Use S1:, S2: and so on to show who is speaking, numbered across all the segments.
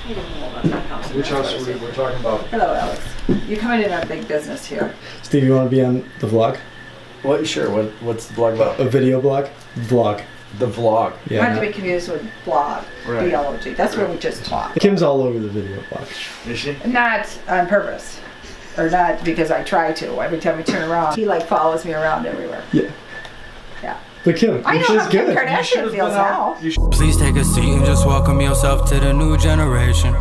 S1: Which house are we talking about?
S2: Hello, Alex. You're coming in our big business here.
S1: Steve, you want to be on the vlog?
S3: What? Sure. What's the vlog about?
S1: A video blog? Vlog.
S3: The vlog.
S2: Yeah. Not to be confused with blog. Right. B-L-O-G. That's where we just talk.
S1: Kim's all over the video blog.
S3: Is she?
S2: Not on purpose. Or not because I try to. Every time we turn around, he like follows me around everywhere.
S1: Yeah.
S2: Yeah.
S1: But Kim,
S2: I know how Kim Kardashian feels now.
S4: Please take a seat and just welcome yourself to the new generation.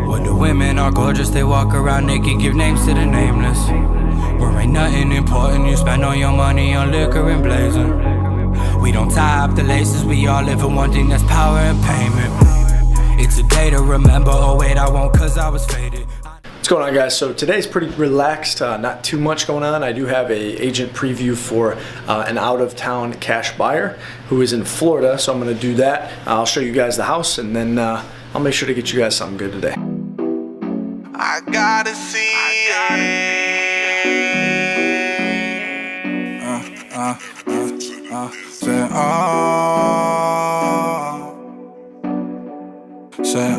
S4: Where the women are gorgeous, they walk around naked, give names to the nameless. Where ain't nothing important, you spend all your money on liquor and blazing. We don't tie up the laces, we all live for one thing, that's power and payment. It's a day to remember, oh wait, I won't cause I was faded.
S1: What's going on, guys? So today's pretty relaxed, not too much going on. I do have a agent preview for an out-of-town cash buyer who is in Florida, so I'm going to do that. I'll show you guys the house, and then I'll make sure to get you guys something good today.
S4: I gotta see it. Say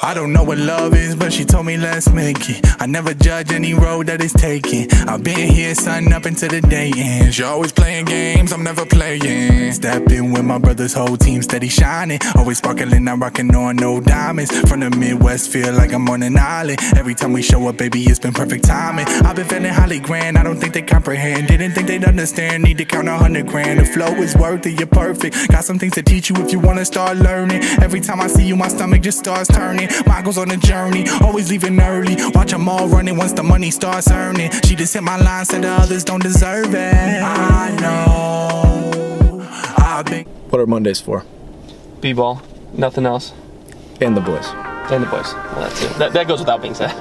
S4: I don't know what love is, but she told me let's make it. I never judge any road that is taken. I've been here, sun up into the day ends. She always playing games, I'm never playing. Step in with my brother's whole team, steady shining. Always sparkling, I'm rocking on no diamonds. From the Midwest, feel like I'm on an island. Every time we show up, baby, it's been perfect timing. I've been feeling highly grand, I don't think they comprehend. Didn't think they'd understand, need to count 100 grand. The flow is worth it, you're perfect. Got some things to teach you if you wanna start learning. Every time I see you, my stomach just starts turning. Mine goes on a journey, always leaving early. Watch them all running once the money starts earning. She just hit my line, said the others don't deserve it. I know I've been.
S1: What are Mondays for?
S5: B-ball, nothing else.
S1: And the boys.
S5: And the boys. Well, that's it. That goes without being said.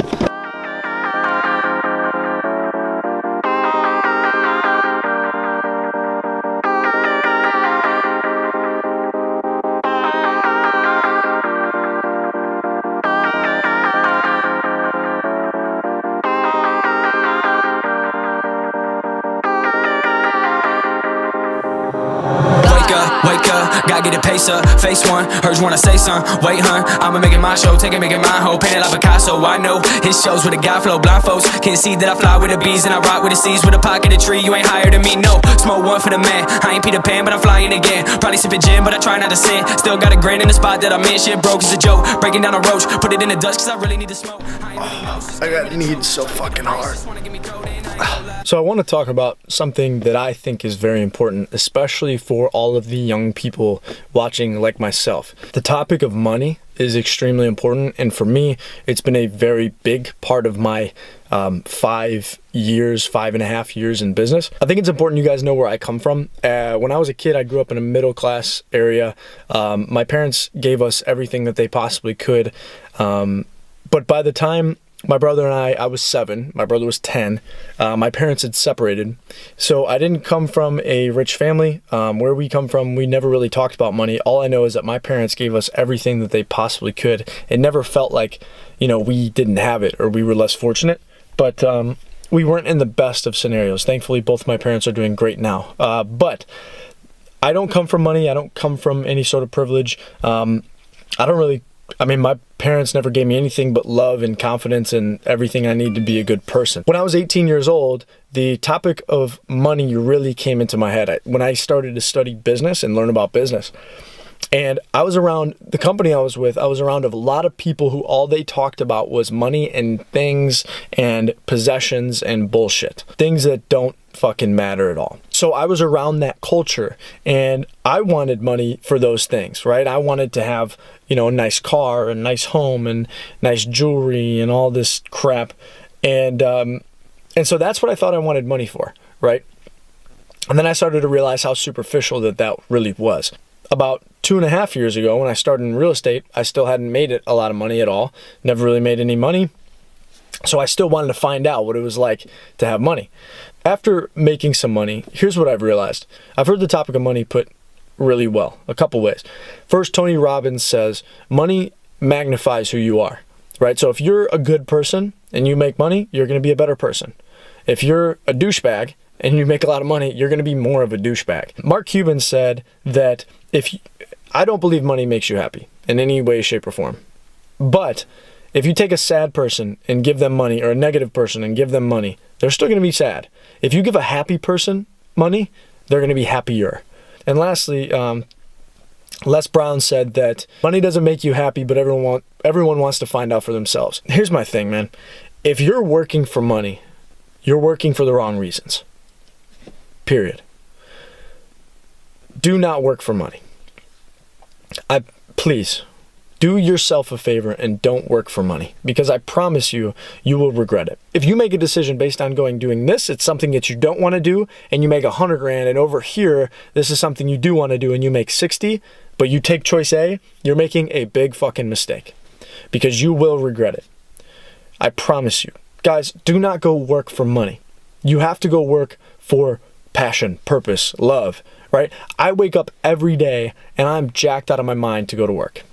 S4: Wake up, gotta get it pace up. Face one, heard you wanna say something. Wait, hun, I'ma make it my show. Take it, make it my hoe. Paint it like Picasso. I know his shows with a guy flow. Blind folks can't see that I fly with the bees and I rock with the seas with a pocket of tree. You ain't higher than me, no. Smoke one for the man. I ain't Peter Pan, but I'm flying again. Probably sipping gin, but I try not to sin. Still got a grand in the spot that I'm in. Shit broke as a joke. Breaking down a roach, put it in the dust cause I really need to smoke.
S1: I got kneed so fucking hard. So I want to talk about something that I think is very important, especially for all of the young people watching like myself. The topic of money is extremely important, and for me, it's been a very big part of my 5.5 years in business. I think it's important you guys know where I come from. When I was a kid, I grew up in a middle class area. My parents gave us everything that they possibly could, but by the time my brother and I was 7, my brother was 10, my parents had separated. So I didn't come from a rich family. Where we come from, we never really talked about money. All I know is that my parents gave us everything that they possibly could. It never felt like, you know, we didn't have it or we were less fortunate, but we weren't in the best of scenarios. Thankfully, both my parents are doing great now. But I don't come from money. I don't come from any sort of privilege. I mean, my parents never gave me anything but love and confidence and everything I need to be a good person. When I was 18 years old, the topic of money really came into my head when I started to study business and learn about business. And I was around the company I was with, I was around a lot of people who all they talked about was money and things and possessions and bullshit. Things that don't fucking matter at all. So I was around that culture and I wanted money for those things, right? I wanted to have, you know, a nice car, a nice home and nice jewelry and all this crap. And so that's what I thought I wanted money for, right? And then I started to realize how superficial that really was. About 2.5 years ago, when I started in real estate, I still hadn't made it a lot of money at all. Never really made any money. So I still wanted to find out what it was like to have money. After making some money, here's what I've realized. I've heard the topic of money put really well, a couple ways. First, Tony Robbins says, money magnifies who you are, right? So if you're a good person and you make money, you're going to be a better person. If you're a douchebag and you make a lot of money, you're going to be more of a douchebag. Mark Cuban said that I don't believe money makes you happy in any way, shape, or form. But if you take a sad person and give them money, or a negative person and give them money, they're still going to be sad. If you give a happy person money, they're going to be happier. And lastly, Les Brown said that money doesn't make you happy, but everyone wants to find out for themselves. Here's my thing, man. If you're working for money, you're working for the wrong reasons. Period. Do not work for money. Please, do yourself a favor and don't work for money, because I promise you, you will regret it. If you make a decision based on doing this, it's something that you don't want to do, and you make 100 grand, and over here, this is something you do want to do, and you make 60, but you take choice A, you're making a big fucking mistake, because you will regret it. I promise you. Guys, do not go work for money. You have to go work for passion, purpose, love, right? I wake up every day and I'm jacked out of my mind to go to work.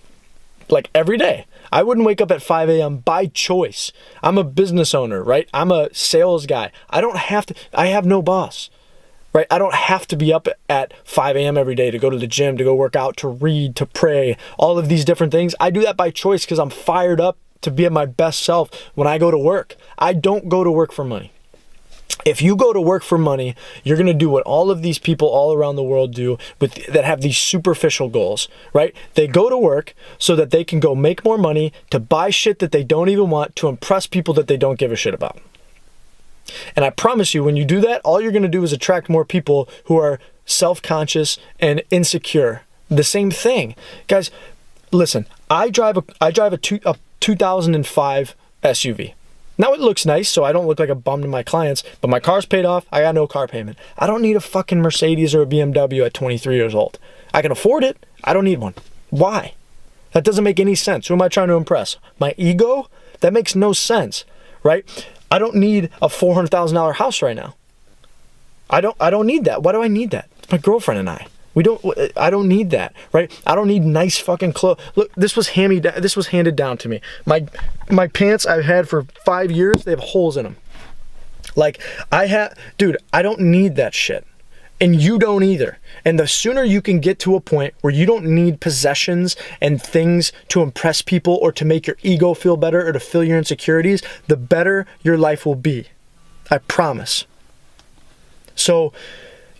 S1: Like every day. I wouldn't wake up at 5 a.m. by choice. I'm a business owner, right? I'm a sales guy. I have no boss, right? I don't have to be up at 5 a.m. every day to go to the gym, to go work out, to read, to pray, all of these different things. I do that by choice because I'm fired up to be at my best self when I go to work. I don't go to work for money. If you go to work for money, you're going to do what all of these people all around the world do that have these superficial goals, right? They go to work so that they can go make more money, to buy shit that they don't even want, to impress people that they don't give a shit about. And I promise you, when you do that, all you're going to do is attract more people who are self-conscious and insecure. The same thing. Guys, listen, I drive a 2005 SUV. Now it looks nice, so I don't look like a bum to my clients, but my car's paid off. I got no car payment. I don't need a fucking Mercedes or a BMW at 23 years old. I can afford it. I don't need one. Why? That doesn't make any sense. Who am I trying to impress? My ego? That makes no sense, right? I don't need a $400,000 house right now. I don't need that. Why do I need that? It's my girlfriend and I. I don't need that, right? I don't need nice fucking clothes. Look, this was handed down to me. My pants I've had for 5 years, they have holes in them. Like, dude, I don't need that shit. And you don't either. And the sooner you can get to a point where you don't need possessions and things to impress people or to make your ego feel better or to fill your insecurities, the better your life will be. I promise. So,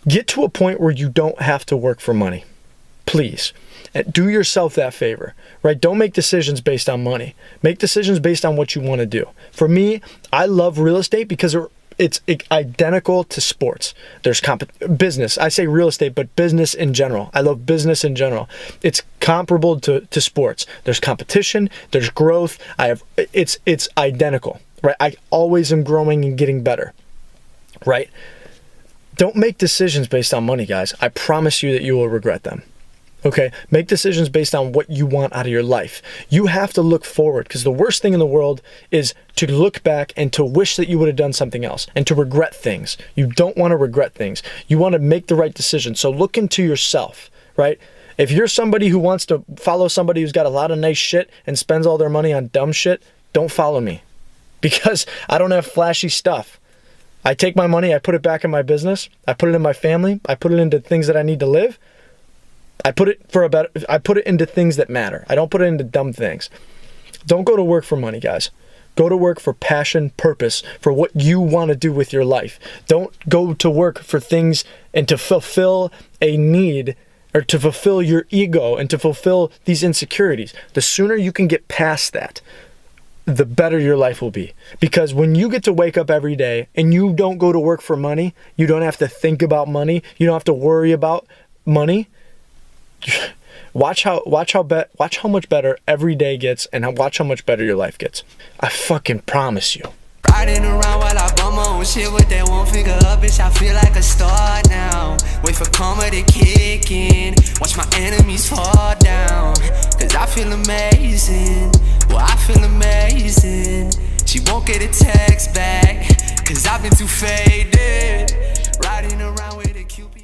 S1: get to a point where you don't have to work for money. Please. And do yourself that favor, right? Don't make decisions based on money. Make decisions based on what you want to do. For me, I love real estate because it's identical to sports. There's business. I say real estate, but business in general. I love business in general. It's comparable to sports. There's competition. There's growth. It's identical, right? I always am growing and getting better, right? Don't make decisions based on money, guys. I promise you that you will regret them. Okay? Make decisions based on what you want out of your life. You have to look forward, because the worst thing in the world is to look back and to wish that you would have done something else and to regret things. You don't want to regret things. You want to make the right decision. So look into yourself, right? If you're somebody who wants to follow somebody who's got a lot of nice shit and spends all their money on dumb shit, don't follow me, because I don't have flashy stuff. I take my money, I put it back in my business, I put it in my family, I put it into things that I need to live. I put it into things that matter. I don't put it into dumb things. Don't go to work for money, guys. Go to work for passion, purpose, for what you want to do with your life. Don't go to work for things and to fulfill a need, or to fulfill your ego and to fulfill these insecurities. The sooner you can get past that, the better your life will be. Because when you get to wake up every day and you don't go to work for money, you don't have to think about money, you don't have to worry about money. Watch how much better every day gets, and watch how much better your life gets. I fucking promise you.
S6: Riding around while I bum my own shit with that one finger up, bitch, I feel like a star now. Wait for karma to kick in, watch my enemies fall down. Cause I feel amazing, well I feel amazing. She won't get a text back, cause I've been too faded. Riding around with a Cupid.